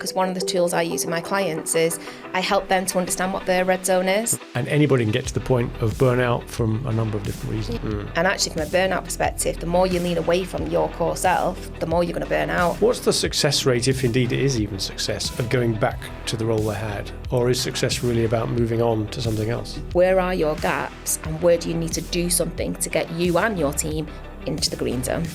because one of the tools I use with my clients is I help them to understand what their red zone is. And anybody can get to the point of burnout from a number of different reasons. And actually, from a burnout perspective, the more you lean away from your core self, the more you're going to burn out. What's the success rate, if indeed it is even success, of going back to the role they had? Or is success really about moving on to something else? Where are your gaps, and where do you need to do something to get you and your team into the green zone?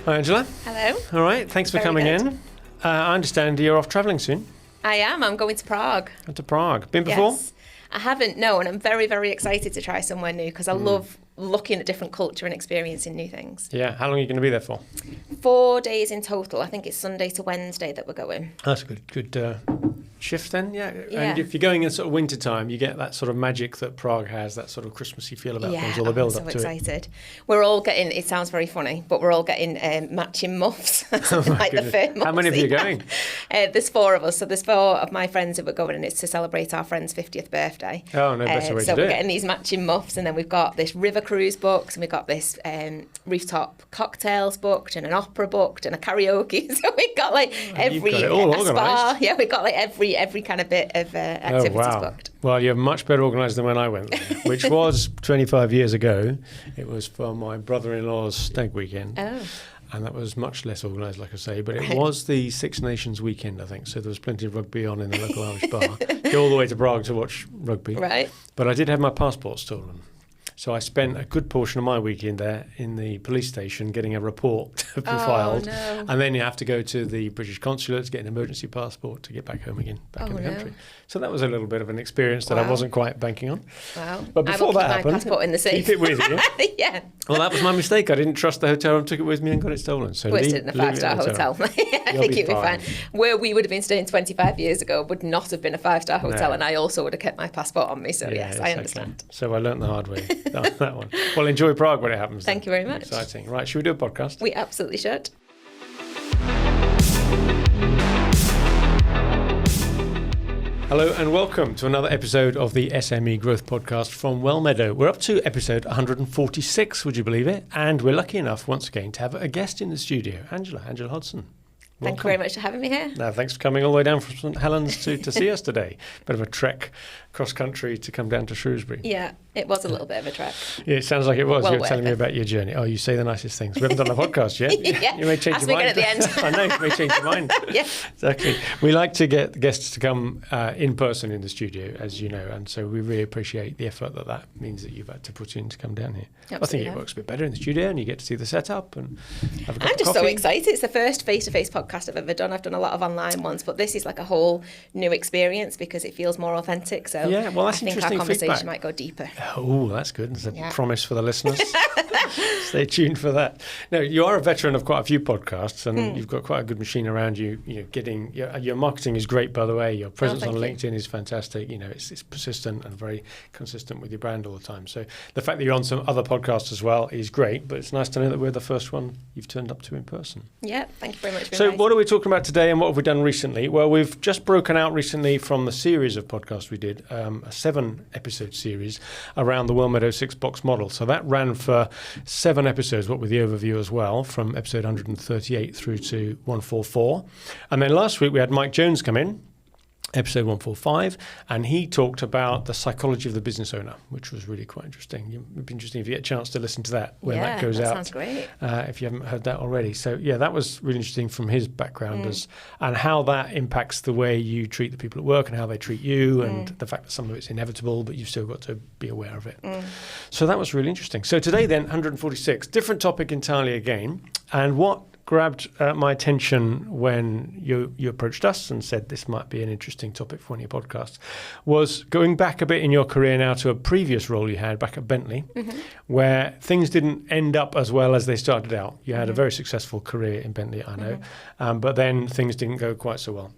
Hi, Angela. Hello. All right, thanks for Very coming good. in. I understand you're off travelling soon. I am. I'm going to Prague. To Prague. Been before? Yes. I haven't, no, and I'm very, very excited to try somewhere new because I love looking at different culture and experiencing new things. Yeah. How long are you going to be there for? 4 days in total. I think it's Sunday to Wednesday that we're going. That's a good shift then, yeah. Yeah. And if you're going in sort of winter time, you get that sort of magic that Prague has, that sort of Christmassy feel about things, all the build up I'm to so it. excited. We're all getting, it sounds very funny, but we're all getting matching muffs. Like the fur muffs. How many of you are going? There's 4 of us. So there's 4 of my friends who are going, and it's to celebrate our friend's 50th birthday. Oh, no better way to So do we're it. getting these matching muffs, and then we've got this river cruise booked, and we've got this rooftop cocktails booked, and an opera booked, and a karaoke. So we've got like every got it all a spa. organised. Yeah, we've got like every kind of bit of activities booked. Well, you're much better organised than when I went there, which was 25 years ago. It was for my brother-in-law's stag weekend. Oh. And that was much less organised, like I say, but it was the Six Nations weekend, I think, so there was plenty of rugby on in the local Irish bar. Go all the way to Prague to watch rugby. Right. But I did have my passport stolen. So I spent a good portion of my weekend there in the police station getting a report to be filed. No. And then you have to go to the British consulate to get an emergency passport to get back home again, back in the country. So that was a little bit of an experience that I wasn't quite banking on. Wow. But before I will that keep happened, my passport in the safe. keep it with you. Yeah. Well, that was my mistake. I didn't trust the hotel room, took it with me and got it stolen. So We're staying in a 5-star hotel. I think it'd be fine. Where we would have been staying 25 years ago would not have been a 5-star hotel, and I also would have kept my passport on me. So yes, I understand. So I learnt the hard way, that one. Well, enjoy Prague when it happens. Thank you very much. Exciting. Right, should we do a podcast? We absolutely should. Hello and welcome to another episode of the SME Growth Podcast from Wellmeadow. We're up to episode 146, would you believe it? And we're lucky enough once again to have a guest in the studio, Angela Hodgson. Thank you very much for having me here. Now, thanks for coming all the way down from St Helens to see us today. Bit of a trek cross country to come down to Shrewsbury. Yeah, it was a little bit of a trek. Yeah, it sounds like it was. Well, You were telling me about your journey. Oh, you say the nicest things. We haven't done the podcast yet. Yeah. You may change Ask your me mind. again at the end. I know, you may change your mind. Yeah. Exactly. We like to get guests to come in person in the studio, as you know, and so we really appreciate the effort that means that you've had to put in to come down here. Absolutely. I think it works a bit better in the studio and you get to see the setup and have a cup I'm of just so coffee. excited. It's the first face-to-face podcast I've ever done. I've done a lot of online ones, but this is like a whole new experience because it feels more authentic. So Yeah, well, that's I think interesting our conversation feedback. might go deeper. Oh, that's good. It's a Yeah. promise for the listeners. Stay tuned for that. Now, you are a veteran of quite a few podcasts, and you've got quite a good machine around you. You know, getting your marketing is great, by the way. Your presence on thank LinkedIn is fantastic. You know, it's persistent and very consistent with your brand all the time. So the fact that you're on some other podcasts as well is great. But it's nice to know that we're the first one you've turned up to in person. Yeah, thank you very much for So inviting what are we talking about today, and what have we done recently? Well, we've just broken out recently from the series of podcasts we did, a 7-episode series around the Wellmeadow 6-box model. So that ran for 7 episodes, what with the overview as well, from episode 138 through to 144. And then last week we had Mike Jones come in, episode 145, and he talked about the psychology of the business owner, which was really quite interesting. It would be interesting if you get a chance to listen to that when that goes out. Sounds great. If you haven't heard that already. So yeah, that was really interesting from his background and how that impacts the way you treat the people at work and how they treat you and the fact that some of it's inevitable, but you've still got to be aware of it. So that was really interesting. So today then, 146, different topic entirely again. And what grabbed my attention when you approached us and said this might be an interesting topic for one of your podcasts was going back a bit in your career now to a previous role you had back at Bentley, where things didn't end up as well as they started out. You had a very successful career in Bentley, I know, but then things didn't go quite so well.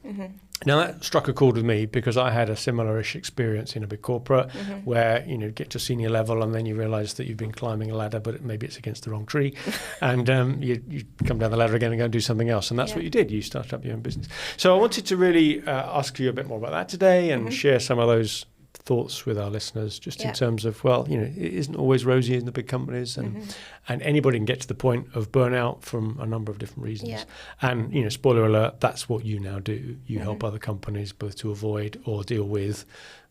Now that struck a chord with me because I had a similar-ish experience in a big corporate where, you know, get to senior level and then you realise that you've been climbing a ladder, but maybe it's against the wrong tree, and you come down the ladder again and go and do something else, and that's what you did. You started up your own business. So I wanted to really ask you a bit more about that today and share some of those thoughts with our listeners, just in terms of, well, it isn't always rosy in the big companies, and anybody can get to the point of burnout from a number of different reasons. Yeah. And, spoiler alert, that's what you now do. You help other companies both to avoid or deal with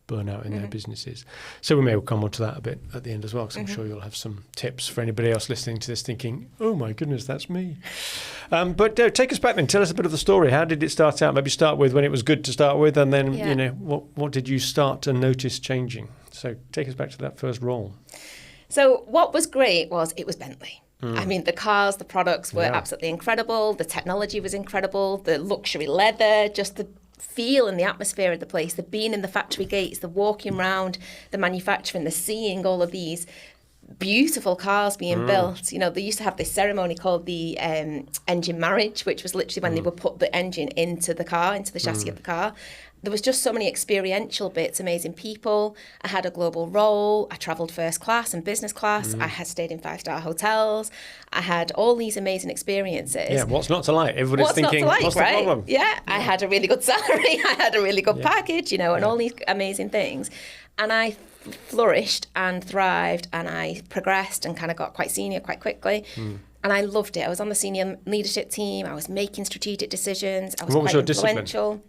burnout in their businesses. So we may come on to that a bit at the end as well, because I'm sure you'll have some tips for anybody else listening to this thinking, oh my goodness, that's me. But take us back then. Tell us a bit of the story. How did it start out? Maybe start with when it was good to start with, and then, what did you start to notice changing? So take us back to that first role. So what was great was it was Bentley. I mean, the cars, the products were absolutely incredible. The technology was incredible. The luxury leather, just the feel and the atmosphere of the place, the being in the factory gates, the walking around the manufacturing, the seeing all of these beautiful cars being built. They used to have this ceremony called the engine marriage, which was literally when they would put the engine into the car, into the chassis of the car. There was just so many experiential bits, amazing people. I had a global role. I travelled first class and business class. I had stayed in 5-star hotels. I had all these amazing experiences. Yeah, what's not to like? Everybody's thinking, what's the problem? Yeah, I had a really good salary. I had a really good package, and all these amazing things. And I flourished and thrived, and I progressed and kind of got quite senior quite quickly. And I loved it. I was on the senior leadership team. I was making strategic decisions. I was quite influential. Discipline?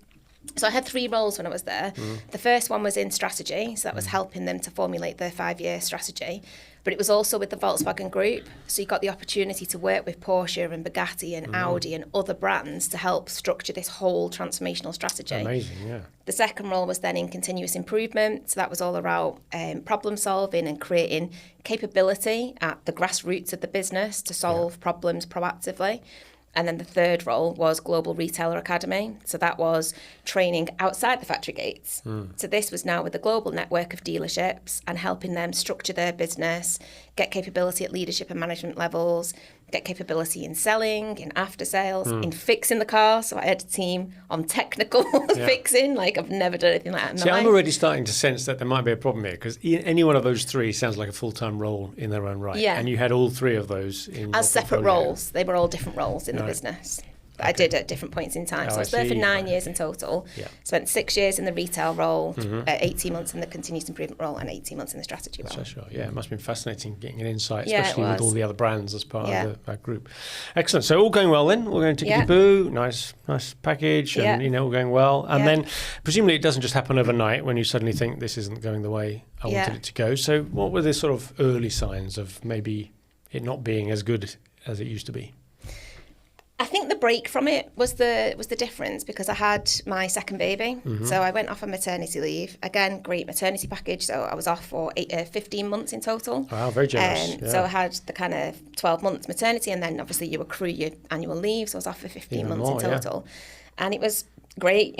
So I had 3 roles when I was there. The first one was in strategy, so that was helping them to formulate their 5-year strategy. But it was also with the Volkswagen Group, so you got the opportunity to work with Porsche and Bugatti and Audi and other brands to help structure this whole transformational strategy. Amazing, yeah. The second role was then in continuous improvement, so that was all around problem solving and creating capability at the grassroots of the business to solve problems proactively. And then the third role was Global Retailer Academy. So that was training outside the factory gates. So this was now with a global network of dealerships and helping them structure their business, get capability at leadership and management levels, get capability in selling, in after sales, in fixing the car. So I had a team on technical fixing. Like, I've never done anything like that in my life. I'm already starting to sense that there might be a problem here, because any one of those 3 sounds like a full-time role in their own right. Yeah. And you had all 3 of those in as separate roles. They were all different roles in the business. I did at different points in time. So I was there for 9 years in total. Yeah. Spent 6 years in the retail role, 18 months in the continuous improvement role, and 18 months in the strategy role. So sure. Yeah, it must have been fascinating getting an insight, especially with all the other brands as part of that group. Excellent. So all going well then. We're going to tickety-boo, nice package, and all going well. And then presumably it doesn't just happen overnight when you suddenly think this isn't going the way I wanted it to go. So what were the sort of early signs of maybe it not being as good as it used to be? I think the break from it was the difference, because I had my second baby. So I went off on maternity leave. Again, great maternity package. So I was off for 15 months in total. Wow, very generous. So I had the kind of 12 months maternity, and then obviously you accrue your annual leave. So I was off for 15 months in total. And it was great,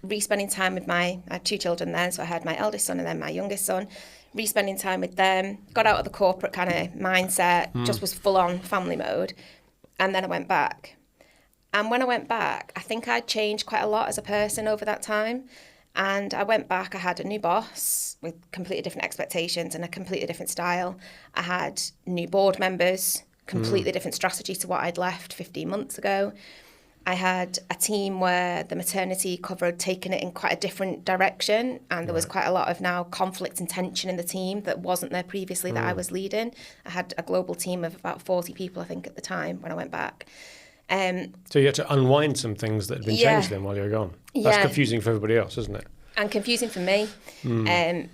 re-spending time with I had 2 children then. So I had my eldest son and then my youngest son. Re-spending time with them, got out of the corporate kind of mindset, just was full on family mode. And then I went back. And when I went back, I think I'd changed quite a lot as a person over that time. And I went back, I had a new boss with completely different expectations and a completely different style. I had new board members, completely different strategy to what I'd left 15 months ago. I had a team where the maternity cover had taken it in quite a different direction, and there was quite a lot of now conflict and tension in the team that wasn't there previously that I was leading. I had a global team of about 40 people, I think, at the time when I went back. So you had to unwind some things that had been changed then while you were gone. That's confusing for everybody else, isn't it? And confusing for me,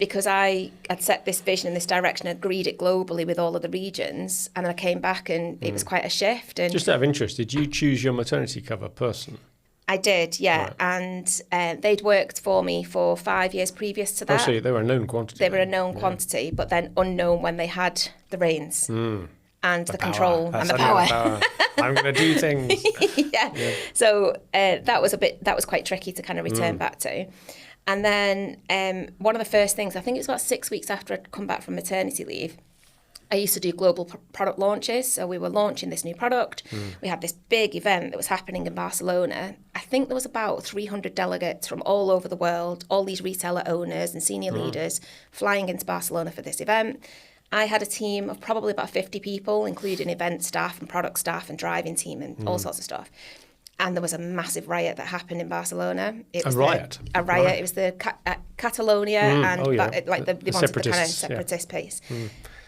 because I had set this vision in this direction, agreed it globally with all of the regions, and I came back and it was quite a shift. And just out of interest, did you choose your maternity cover person? I did, yeah. Right. And they'd worked for me for 5 years previous to that. Oh, so they were a known quantity. They were a known quantity, but then unknown when they had the reins. And the control and the power. I'm going to do things. So that was quite tricky to kind of return back to. And then one of the first things, I think it was about 6 weeks after I'd come back from maternity leave, I used to do global product launches. So we were launching this new product. We had this big event that was happening in Barcelona. I think there was about 300 delegates from all over the world, all these retailer owners and senior leaders flying into Barcelona for this event. I had a team of probably about 50 people, including event staff and product staff and driving team and all sorts of stuff. And there was a massive riot that happened in Barcelona. It was A riot? A riot. Right. It was the Catalonia and they wanted the kind of separatist piece.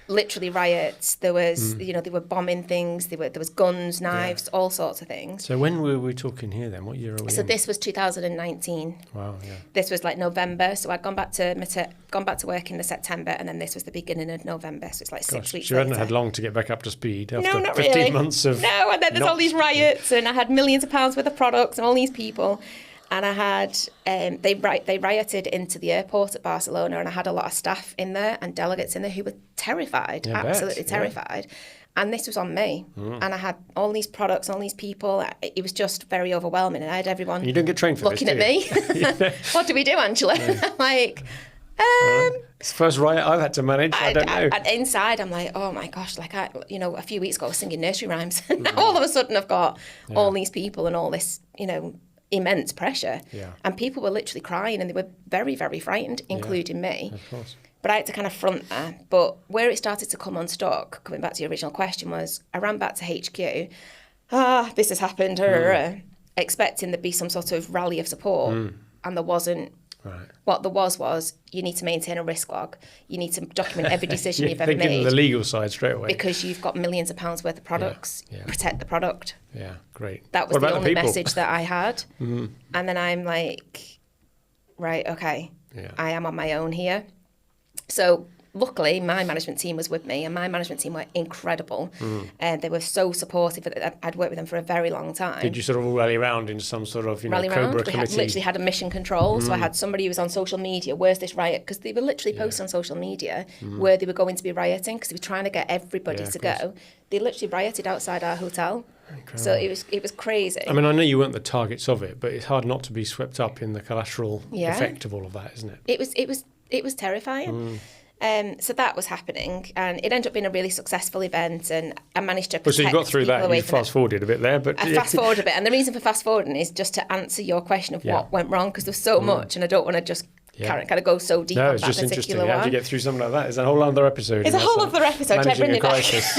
Literally riots. There was, they were bombing things. There was guns, knives, all sorts of things. So when were we talking here then? What year are we So in? this was 2019. Wow, yeah. This was like November. So I'd gone back to work in the September, and then this was the beginning of November. So it's like 6 weeks So you hadn't later. had long to get back up to speed after No, not 15 really. months of No, and then there's all these riots, and I had millions of pounds worth of products and all these people. And I had, they rioted into the airport at Barcelona, and I had a lot of staff in there and delegates in there who were terrified, absolutely terrified. And this was on me. And I had all these products, all these people. It was just very overwhelming. And I had everyone you don't get trained for looking this, at me. What do we do, Angela? Like, it's the first riot I've had to manage. I don't know. And inside, I'm like, oh my gosh, like a few weeks ago I was singing nursery rhymes. And now all of a sudden I've got all these people and all this, immense pressure. Yeah. And people were literally crying, and they were very, very frightened, including me. Of course. But I had to kind of front that. But where it started to come unstuck, coming back to your original question, was I ran back to HQ. This has happened, expecting there'd be some sort of rally of support. And there wasn't. Right. What there was you need to maintain a risk log. You need to document every decision you've ever thinking made. of the legal side straight away. Because you've got millions of pounds worth of products. Yeah. Protect the product. Yeah, great. That was What the about only people? message that I had. And then I'm like, right, okay, I am on my own here. So luckily, my management team was with me, and my management team were incredible. And they were so supportive. I'd worked with them for a very long time. Did you sort of all rally around in some sort of, rally Cobra around? We committee? literally had a mission control. So I had somebody who was on social media. Where's this riot? Because they were literally posting on social media where they were going to be rioting, because they were trying to get everybody to go. They literally rioted outside our hotel. Incredible. So it was crazy. I mean, I know you weren't the targets of it, but it's hard not to be swept up in the collateral effect of all of that, isn't it? It was terrifying. So that was happening, and it ended up being a really successful event, and I managed to protect so you got through people that, away you from it. fast-forwarded a bit there. But I fast-forwarded a bit, and the reason for fast-forwarding is just to answer your question of what went wrong, because there's so much, and I don't want to just kind of go so deep on that it's just interesting. particular one. How do you get through something like that? It's a whole other episode. It's a whole other episode. Managing a Bring it back. crisis.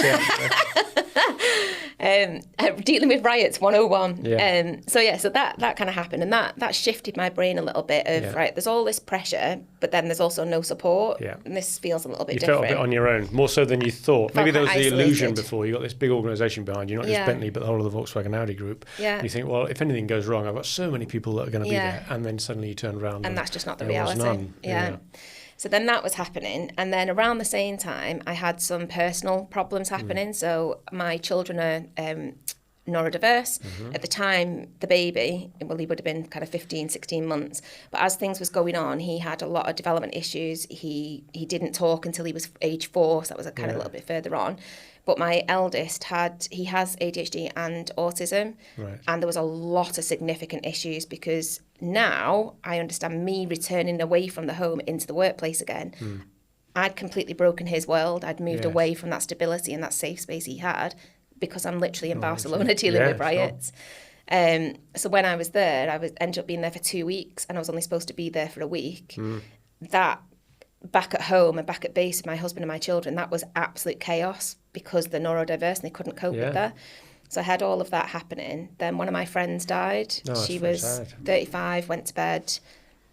Dealing with riots 101. So that kind of happened, and that shifted my brain a little bit of right, there's all this pressure, but then there's also no support, and this feels a little bit different. You felt a bit on your own, more so than you thought. Maybe there was the isolated. illusion before. You got this big organisation behind you, not just Bentley, but the whole of the Volkswagen Audi group. Yeah. You think, well, if anything goes wrong, I've got so many people that are going to be there, and then suddenly you turn around, and that's just not the there was reality. none. Yeah. So then that was happening, and then around the same time, I had some personal problems happening. So my children are neurodiverse. At the time, the baby, well, he would have been kind of 15, 16 months. But as things was going on, he had a lot of development issues. He didn't talk until he was age 4, so that was a kind of a little bit further on. But my eldest he has ADHD and autism. Right. And there was a lot of significant issues, because now I understand me returning away from the home into the workplace again. I'd completely broken his world. I'd moved away from that stability and that safe space he had, because I'm literally in Barcelona dealing with riots. Sure. So when I was there, ended up being there for 2 weeks, and I was only supposed to be there for a week. That back at home and back at base with my husband and my children, that was absolute chaos, because they're neurodiverse and they couldn't cope with that. So I had all of that happening. Then one of my friends died. She was 35, went to bed,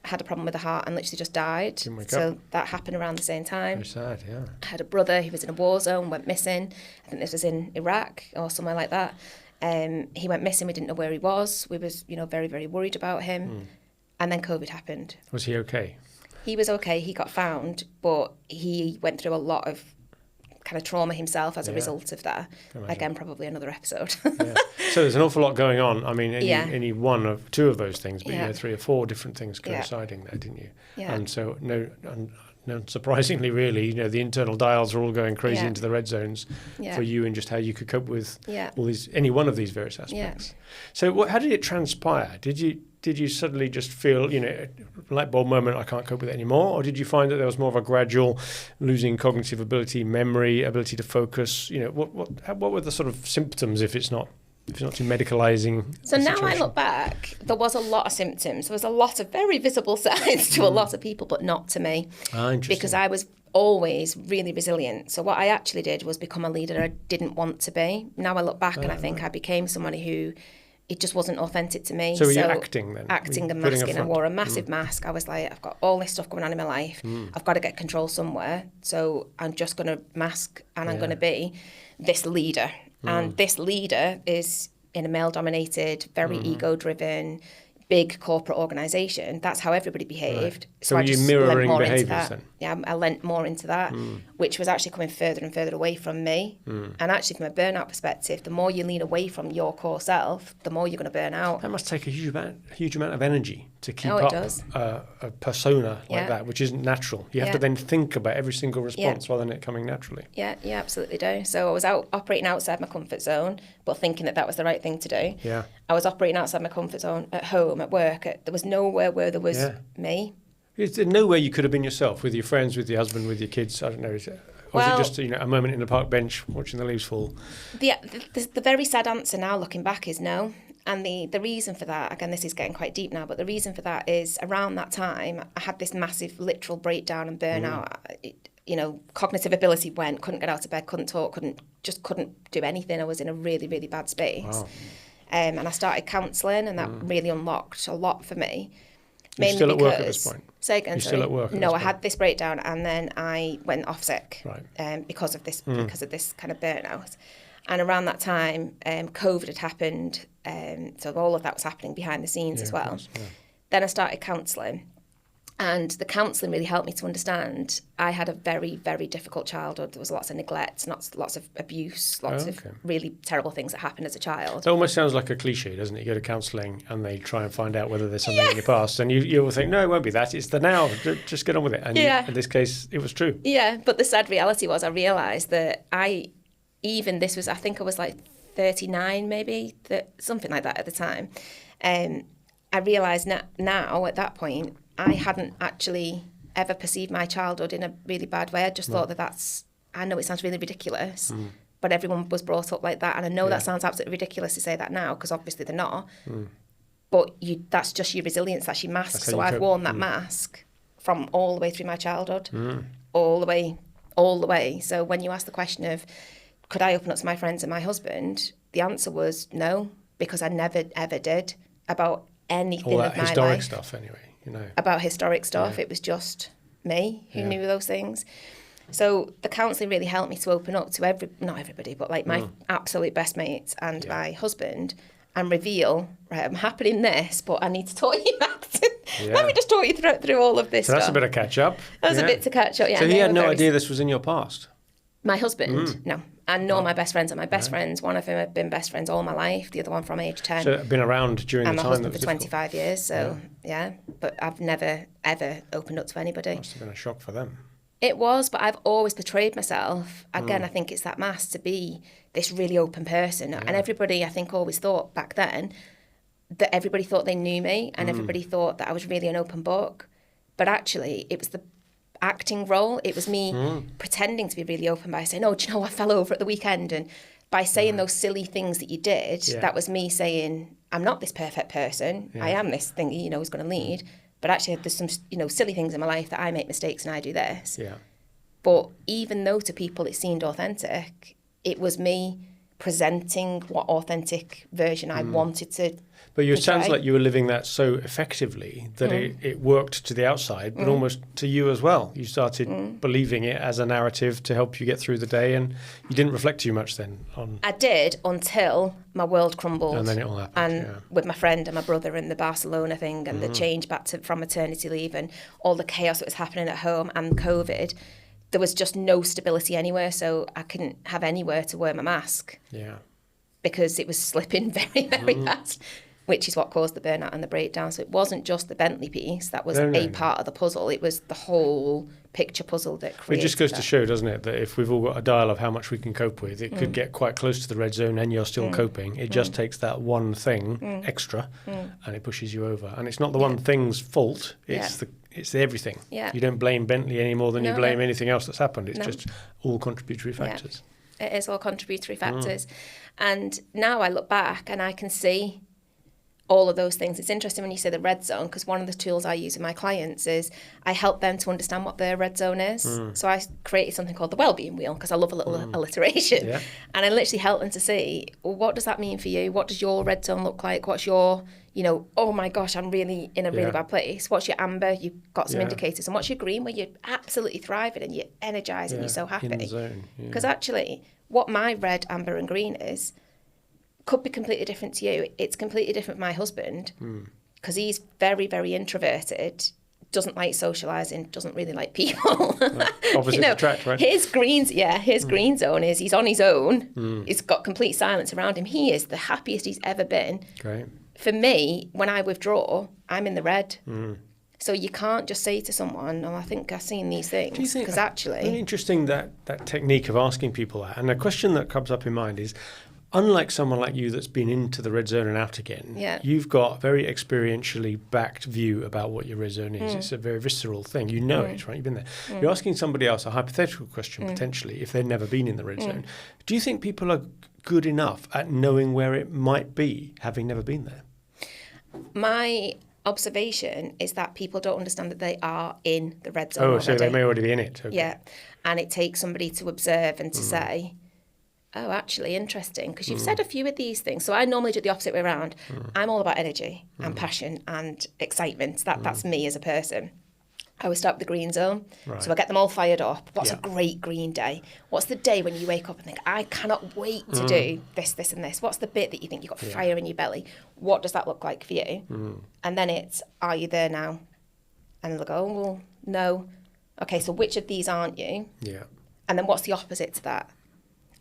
had a problem with the heart, and literally just died. So that happened around the same time. Very sad, yeah. I had a brother who was in a war zone, went missing. I think this was in Iraq or somewhere like that. He went missing. We didn't know where he was. We was, very, very worried about him. And then COVID happened. Was he okay? He was okay. He got found, but he went through a lot of kind of trauma himself as a result of that. Again, probably another episode. So there's an awful lot going on. I mean, any one of two of those things, but you had 3 or 4 different things coinciding there, didn't you? Yeah. And so no, surprisingly, really, the internal dials are all going crazy into the red zones for you, and just how you could cope with all these, any one of these various aspects. Yeah. So how did it transpire? Did you suddenly just feel, light bulb moment, I can't cope with it anymore? Or did you find that there was more of a gradual losing cognitive ability, memory, ability to focus? What were the sort of symptoms, if it's not too medicalising? So now I look back, there was a lot of symptoms. There was a lot of very visible signs to a lot of people, but not to me. Interesting. Because I was always really resilient. So what I actually did was become a leader I didn't want to be. Now I look back and I think I became somebody who it just wasn't authentic to me. So were you acting then? Acting and masking. I wore a massive mask. I was like, I've got all this stuff going on in my life. I've got to get control somewhere. So I'm just going to mask and I'm going to be this leader. And this leader is in a male-dominated, very ego-driven, big corporate organisation. That's how everybody behaved. Right. So were you mirroring behaviours then? Yeah, I lent more into that, which was actually coming further and further away from me. And actually, from a burnout perspective, the more you lean away from your core self, the more you're going to burn out. That must take a huge amount of energy to keep up a persona like that, which isn't natural. You have to then think about every single response rather than it coming naturally. Yeah, you absolutely do. So I was operating outside my comfort zone, but thinking that was the right thing to do. Yeah. I was operating outside my comfort zone at home, at work. There was nowhere where there was me. Is there nowhere you could have been yourself, with your friends, with your husband, with your kids? I don't know. Was it just a moment in the park bench watching the leaves fall? The very sad answer now, looking back, is no. And the reason for that, again, this is getting quite deep now, but the reason for that is around that time, I had this massive literal breakdown and burnout. Cognitive ability went, couldn't get out of bed, couldn't talk, couldn't do anything. I was in a really, really bad space. Wow. And I started counselling, and that really unlocked a lot for me. You're still at work at this point? Say again, You're still at work at No, this I point? had this breakdown, and then I went off sick because of this kind of burnout. And around that time, COVID had happened, so all of that was happening behind the scenes as well. Course, Then I started counselling, and the counselling really helped me to understand I had a very, very difficult childhood. There was lots of neglect, lots of abuse, lots of really terrible things that happened as a child. It almost sounds like a cliche, doesn't it? You go to counselling and they try and find out whether there's something in your past, and you will think, no, it won't be that. It's the now. Just get on with it. And in this case, it was true. Yeah, but the sad reality was I realised that I think I was like 39 maybe, something like that at the time. I realised now at that point, I hadn't actually ever perceived my childhood in a really bad way. I just thought I know it sounds really ridiculous, but everyone was brought up like that. And I know that sounds absolutely ridiculous to say that now, because obviously they're not. But that's just your resilience, that's your mask. So I've worn that mask from all the way through my childhood, all the way. So when you ask the question of, could I open up to my friends and my husband? The answer was no, because I never, ever did about anything of my life. All that historic stuff anyway. About historic stuff. It was just me who knew those things. So the counselling really helped me to open up to not everybody, but like my absolute best mates and my husband, and reveal, right, I'm happy in this, but I need to talk you back to, let me just talk you through all of this stuff. So that's a bit of catch up. That's a bit to catch up, yeah. So he had no idea this was in your past? My husband, no. And nor my best friends. And my best friends, one of them had been best friends all my life, the other one from age 10. So been around during the time that was difficult. And my husband for 25 years, so But I've never, ever opened up to anybody. Must have been a shock for them. It was, but I've always portrayed myself. Again, I think it's that mask to be this really open person. Yeah. And everybody, I think, always thought back then that everybody thought they knew me, and everybody thought that I was really an open book. But actually, it was the acting role. It was me pretending to be really open by saying, oh, do you know, I fell over at the weekend. And by saying those silly things that you did, that was me saying, I'm not this perfect person. I am this thing that is going to lead. But actually, there's some, silly things in my life that I make mistakes and I do this. Yeah. But even though to people it seemed authentic, it was me presenting what authentic version I wanted to. But it sounds like you were living that so effectively that it worked to the outside, but almost to you as well. You started believing it as a narrative to help you get through the day, and you didn't reflect too much then on. I did, until my world crumbled. And then it all happened. And with my friend and my brother and the Barcelona thing and the change back from maternity leave and all the chaos that was happening at home and COVID, there was just no stability anywhere, so I couldn't have anywhere to wear my mask. Yeah. Because it was slipping very, very fast, which is what caused the burnout and the breakdown. So it wasn't just the Bentley piece that was a part of the puzzle. It was the whole picture puzzle that created. It just goes to show, doesn't it, that if we've all got a dial of how much we can cope with, it could get quite close to the red zone and you're still coping. It just takes that one thing extra and it pushes you over. And it's not the one thing's fault, it's the everything. Yeah. You don't blame Bentley any more than you blame anything else that's happened. It's just all contributory factors. It is all contributory factors. And now I look back and I can see all of those things. It's interesting when you say the red zone, because one of the tools I use with my clients is I help them to understand what their red zone is. So I created something called the Wellbeing wheel, because I love a little alliteration. Yeah. And I literally help them to see, well, what does that mean for you? What does your red zone look like? What's your, oh my gosh, I'm really in a really bad place. What's your amber? You've got some indicators. And what's your green, where you're absolutely thriving and you're energized and you're so happy? In the zone. Because actually, what my red, amber and green is could be completely different to you. It's completely different for my husband, because he's very, very introverted, doesn't like socialising, doesn't really like people. Opposites attract, right? His green zone is he's on his own. He's got complete silence around him. He is the happiest he's ever been. Great. For me, when I withdraw, I'm in the red. So you can't just say to someone, I think I've seen these things, because actually... Really interesting that technique of asking people that. And a question that comes up in mind is, unlike someone like you that's been into the red zone and out again, you've got a very experientially backed view about what your red zone is. It's a very visceral thing. You know it, right? You've been there. You're asking somebody else a hypothetical question, potentially, if they've never been in the red zone. Do you think people are good enough at knowing where it might be, having never been there? My observation is that people don't understand that they are in the red zone already. So they may already be in it. Okay. Yeah. And it takes somebody to observe and to say, oh, actually, interesting, because you've said a few of these things. So I normally do it the opposite way around. I'm all about energy and passion and excitement. That's me as a person. I always start with the green zone. Right. So I get them all fired up. What's a great green day? What's the day when you wake up and think, I cannot wait to do this, this and this? What's the bit that you think you've got fire in your belly? What does that look like for you? And then it's, are you there now? And they'll go, oh, well, no. Okay, so which of these aren't you? Yeah. And then what's the opposite to that?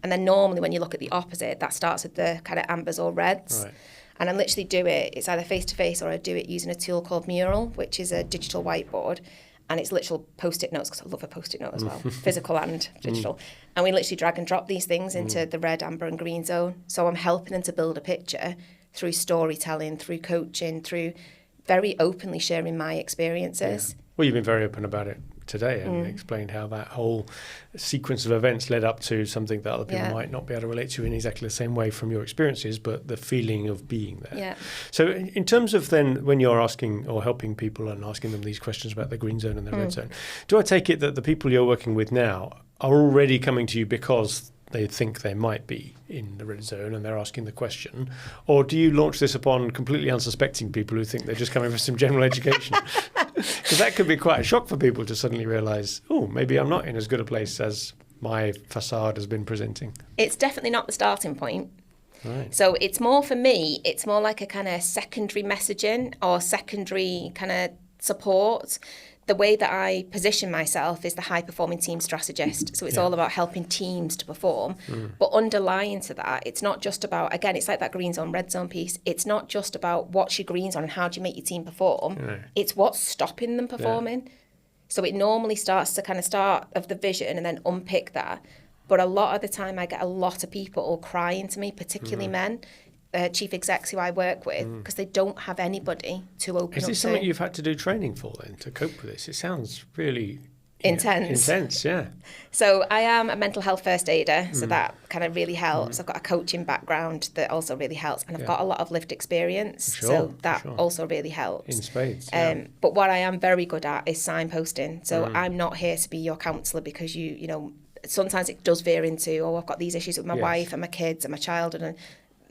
And then normally when you look at the opposite, that starts with the kind of ambers or reds. Right. And I literally do it, it's either face-to-face or I do it using a tool called Mural, which is a digital whiteboard. And it's literal Post-it notes, because I love a Post-it note as well, physical and digital. And we literally drag and drop these things into the red, amber and green zone. So I'm helping them to build a picture through storytelling, through coaching, through very openly sharing my experiences. Yeah. Well, you've been very open about it today and explained how that whole sequence of events led up to something that other people might not be able to relate to in exactly the same way from your experiences, but the feeling of being there. Yeah. So in terms of then when you're asking or helping people and asking them these questions about the green zone and the red zone, do I take it that the people you're working with now are already coming to you because they think they might be in the red zone and they're asking the question? Or do you launch this upon completely unsuspecting people who think they're just coming for some general education? Because that could be quite a shock for people to suddenly realise, oh, maybe I'm not in as good a place as my facade has been presenting. It's definitely not the starting point. Right. So it's more, for me, it's more like a kind of secondary messaging or secondary kind of support. The way that I position myself is the high-performing team strategist. So it's all about helping teams to perform. But underlying to that, it's not just about, again, it's like that green zone, red zone piece. It's not just about what's your green zone and how do you make your team perform. Right. It's what's stopping them performing. So it normally starts to kind of start of the vision and then unpick that. But a lot of the time I get a lot of people all crying to me, particularly men, chief execs who I work with, because they don't have anybody to open up to. Is this something you've had to do training for then, to cope with this? It sounds really intense. Intense, yeah. So I am a mental health first aider, so that kind of really helps. I've got a coaching background that also really helps, and I've got a lot of lived experience, so that also really helps. In spades, But what I am very good at is signposting. So I'm not here to be your counsellor because you know, sometimes it does veer into, oh, I've got these issues with my wife and my kids and my child, and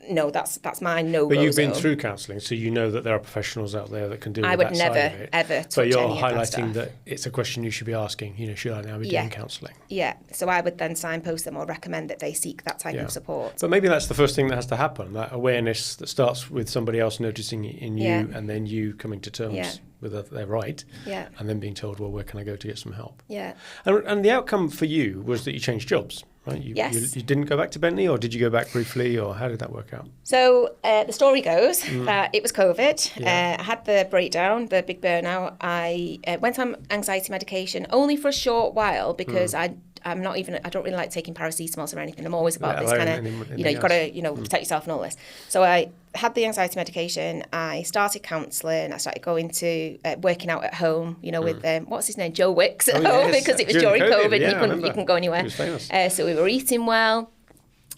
no, that's my no-go. But you've been through counselling, so you know that there are professionals out there that can deal with that side of it. I would never, ever touch But you're any of that highlighting stuff. that it's a question you should be asking, you know, should I now be doing counselling? Yeah, so I would then signpost them or recommend that they seek that type of support. But maybe that's the first thing that has to happen, that awareness that starts with somebody else noticing it in you and then you coming to terms with that they're right and then being told, well, where can I go to get some help? Yeah. And the outcome for you was that you changed jobs. Right? You didn't go back to Bentley, or did you go back briefly, or how did that work out? So the story goes that it was COVID. I had the breakdown, the big burnout. I went on anxiety medication only for a short while because I don't really like taking paracetamols or anything. I'm always about this kind of, you've got to, protect yourself and all this. So I had the anxiety medication. I started counselling. I started going to working out at home, with what's his name, Joe Wicks at home because it was during COVID. You couldn't go anywhere. He was famous. So we were eating well.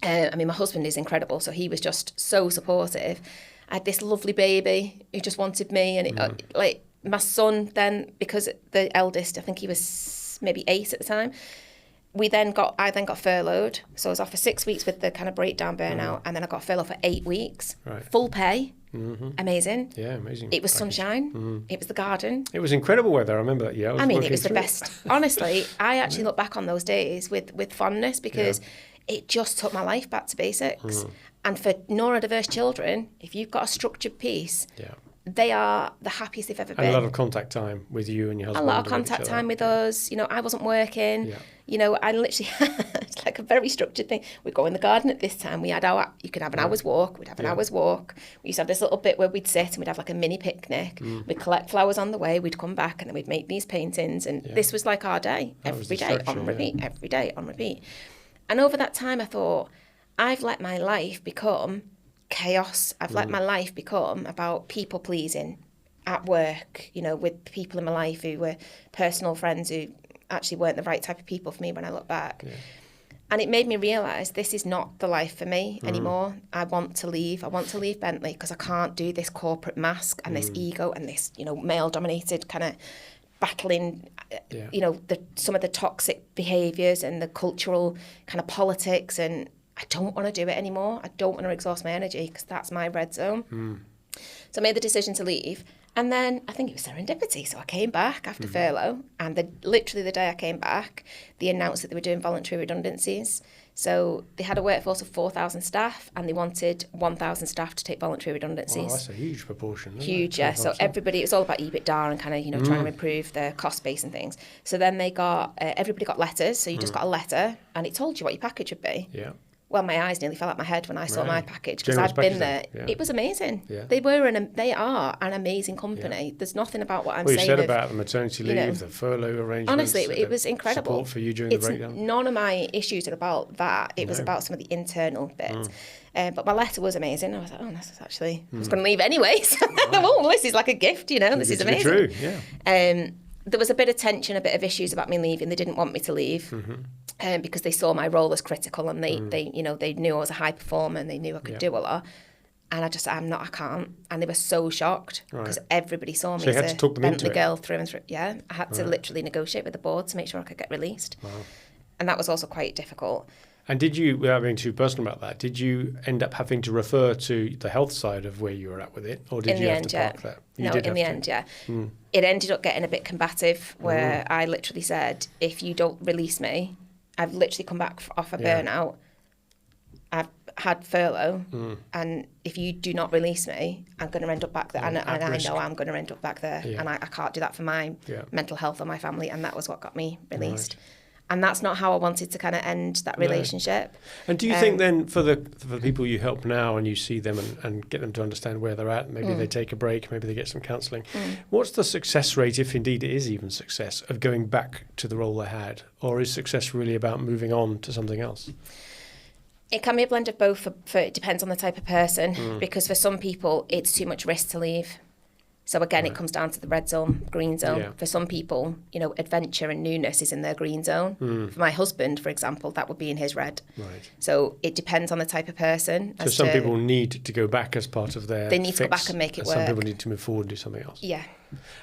My husband is incredible, so he was just so supportive. I had this lovely baby who just wanted me, and like my son then, because the eldest, I think he was maybe 8 at the time, I then got furloughed. So I was off for 6 weeks with the kind of breakdown burnout, and then I got furloughed for 8 weeks. Right. Full pay. Amazing. Yeah, amazing. It was sunshine. It was the garden. It was incredible weather. I remember that. Yeah, it was the best. Honestly, I actually look back on those days with fondness, because it just took my life back to basics. And for neurodiverse children, if you've got a structured piece, they are the happiest they've ever been. And a lot of contact time with you and your husband. A lot of contact time with us. You know, I wasn't working. Yeah. You know, I literally had like a very structured thing. We'd go in the garden at this time. You could have an hour's walk. We'd have an hour's walk. We used to have this little bit where we'd sit and we'd have like a mini picnic. We'd collect flowers on the way. We'd come back and then we'd make these paintings. And this was like our day. Every day on repeat. Every day on repeat. And over that time, I thought, I've let my life become chaos. I've let my life become about people pleasing at work, you know, with people in my life who were personal friends who actually weren't the right type of people for me when I look back. And it made me realise this is not the life for me anymore. I want to leave. I want to leave Bentley because I can't do this corporate mask and this ego and this, you know, male-dominated kind of battling, you know, some of the toxic behaviours and the cultural kind of politics, and I don't want to do it anymore. I don't want to exhaust my energy because that's my red zone. So I made the decision to leave. And then I think it was serendipity. So I came back after furlough, and literally the day I came back, they announced that they were doing voluntary redundancies. So they had a workforce of 4,000 staff, and they wanted 1,000 staff to take voluntary redundancies. Wow, that's a huge proportion. Huge, yeah. So everybody, it was all about EBITDA and kind of, you know, trying to improve the cost base and things. So then they got, everybody got letters. So you just got a letter, and it told you what your package would be. Yeah. Well, my eyes nearly fell out my head when I saw my package, because I'd been there. Yeah. It was amazing. Yeah. They are an amazing company. Yeah. There's nothing about what I'm saying. Well, you said about the maternity leave, you know, the furlough arrangements. Honestly, it was incredible. Support for you during the breakdown. None of my issues are about that. It was about some of the internal bits. But my letter was amazing. I was like, this is actually, I was going to leave anyway. So this is like a gift, you know, this is amazing. True, yeah. There was a bit of tension, a bit of issues about me leaving. They didn't want me to leave because they saw my role as critical, and they you know, they knew I was a high performer and they knew I could do a lot. And I just, I can't. And they were so shocked because everybody saw me as a Bentley girl through and through. Yeah, I had to literally negotiate with the board to make sure I could get released. Wow. And that was also quite difficult. And did you, without being too personal about that, did you end up having to refer to the health side of where you were at with it? Or did you have to park that? No, in the end, yeah. It ended up getting a bit combative, where I literally said, if you don't release me, I've literally come back off a burnout, I've had furlough, and if you do not release me, I'm going to end up back there. And I know I'm going to end up back there. Yeah. And I can't do that for my mental health or my family. And that was what got me released. Right. And that's not how I wanted to kind of end that relationship. No. And do you think then for the people you help now and you see them and get them to understand where they're at, maybe they take a break, maybe they get some counselling, what's the success rate, if indeed it is even success, of going back to the role they had? Or is success really about moving on to something else? It can be a blend of both. It depends on the type of person, because for some people it's too much risk to leave. So again, it comes down to the red zone, green zone. Yeah. For some people, you know, adventure and newness is in their green zone. For my husband, for example, that would be in his red. Right. So it depends on the type of person. So some people need to go back as part of their They need to go back and make it work. Some people need to move forward and do something else. Yeah.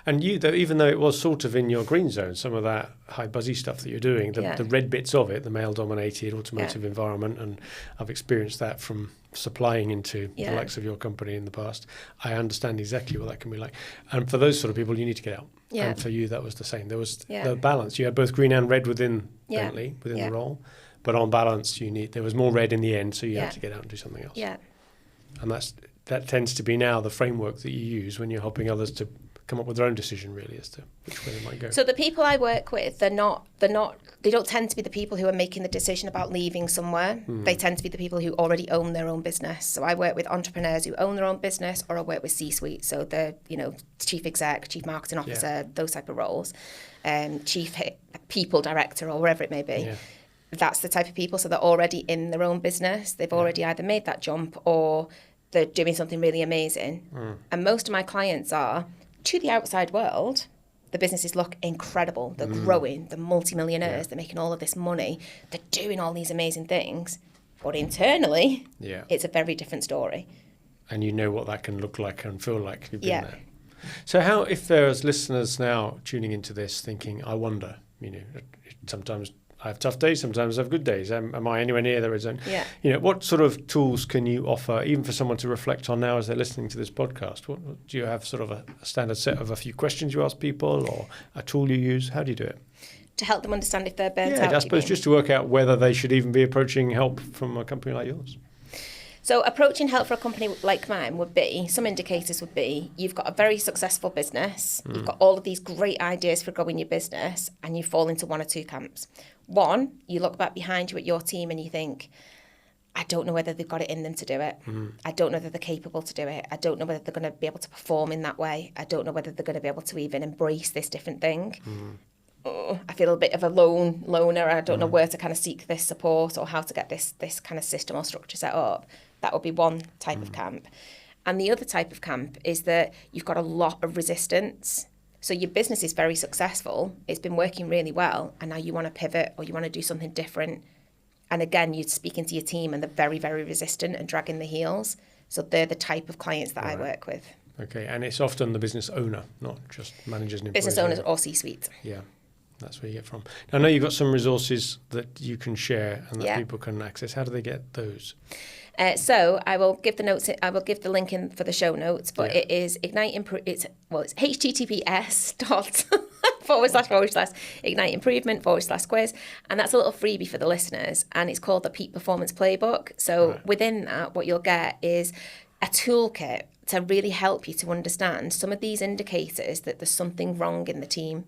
And you, even though it was sort of in your green zone, some of that high buzzy stuff that you're doing, the red bits of it, the male-dominated automotive environment, and I've experienced that from supplying into the likes of your company in the past. I understand exactly what that can be like. And for those sort of people, you need to get out. Yeah. And for you, that was the same. There was the balance. You had both green and red within Bentley, within the role. But on balance, there was more red in the end, so you had to get out and do something else. Yeah. And that tends to be now the framework that you use when you're helping others to come up with their own decision, really, as to which way they might go. So the people I work with, they don't tend to be the people who are making the decision about leaving somewhere. They tend to be the people who already own their own business. So I work with entrepreneurs who own their own business, or I work with C-suite. So the, chief exec, chief marketing officer, those type of roles, chief people director, or wherever it may be. Yeah. That's the type of people. So they're already in their own business. They've already either made that jump or they're doing something really amazing. And most of my clients are, to the outside world, the businesses look incredible. They're growing. They're multimillionaires. They're making all of this money. They're doing all these amazing things. But internally, it's a very different story. and you know what that can look like and feel like. You've been there. So how, if there's listeners now tuning into this thinking, I wonder, sometimes I have tough days, sometimes I have good days. Am I anywhere near the red zone? Yeah. What sort of tools can you offer, even for someone to reflect on now as they're listening to this podcast? What do you have sort of a standard set of a few questions you ask people, or a tool you use? How do you do it? To help them understand if they're burnt out? I suppose just to work out whether they should even be approaching help from a company like yours. So approaching help for a company like mine would be, some indicators would be, you've got a very successful business, you've got all of these great ideas for growing your business, and you fall into one or two camps. One, you look back behind you at your team and you think, I don't know whether they've got it in them to do it. I don't know whether they're capable to do it. I don't know whether they're going to be able to perform in that way. I don't know whether they're going to be able to even embrace this different thing. I feel a bit of a loner. I don't know where to kind of seek this support or how to get this kind of system or structure set up. That would be one type of camp. And the other type of camp is that you've got a lot of resistance. So your business is very successful. It's been working really well. And now you want to pivot or you want to do something different. And again, you're speaking to your team and they're very, very resistant and dragging the heels. So they're the type of clients that I work with. Okay. And it's often the business owner, not just managers and employees. Business owners or C-suite. Yeah. That's where you get from. Now, I know you've got some resources that you can share and that people can access. How do they get those? So I will give the notes. I will give the link in for the show notes. But it is it's https://igniteimprovement/quiz, and that's a little freebie for the listeners. And it's called the Peak Performance Playbook. So within that, what you'll get is a toolkit to really help you to understand some of these indicators that there's something wrong in the team,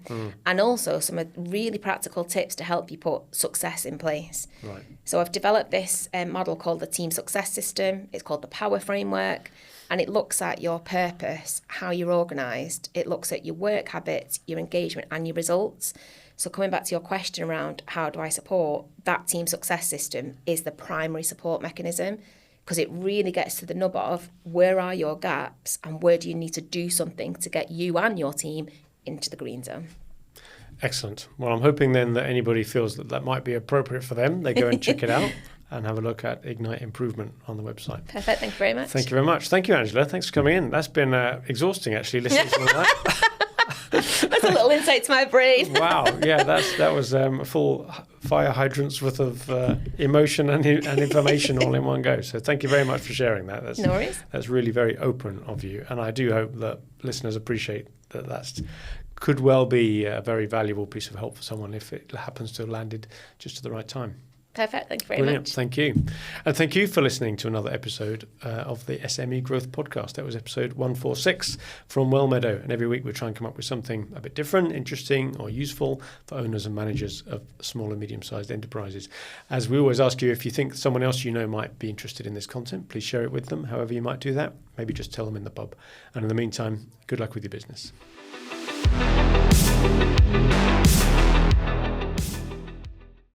and also some really practical tips to help you put success in place. Right. So I've developed this model called the Team Success System. It's called the Power Framework, and it looks at your purpose, how you're organised. It looks at your work habits, your engagement, and your results. So coming back to your question around how do I support, that Team Success System is the primary support mechanism, because it really gets to the nub of where are your gaps and where do you need to do something to get you and your team into the green zone. Excellent. Well, I'm hoping then that anybody feels that might be appropriate for them. They go and check it out and have a look at Ignite Improvement on the website. Perfect. Thank you very much. Thank you very much. Thank you, Angela. Thanks for coming in. That's been exhausting, actually, listening to all that. That's a little insight to my brain. Wow. Yeah, that was a full fire hydrant's worth of emotion and information all in one go. So thank you very much for sharing that. No worries. That's really very open of you. And I do hope that listeners appreciate that could well be a very valuable piece of help for someone if it happens to have landed just at the right time. Perfect. Thank you very Brilliant. much. Thank you. And thank you for listening to another episode of the SME Growth Podcast. That was episode 146 from Wellmeadow. And every week we try and come up with something a bit different, interesting or useful for owners and managers of small and medium-sized enterprises. As we always ask you, if you think someone else you know might be interested in this content, please share it with them. However you might do that, maybe just tell them in the pub. And in the meantime, good luck with your business.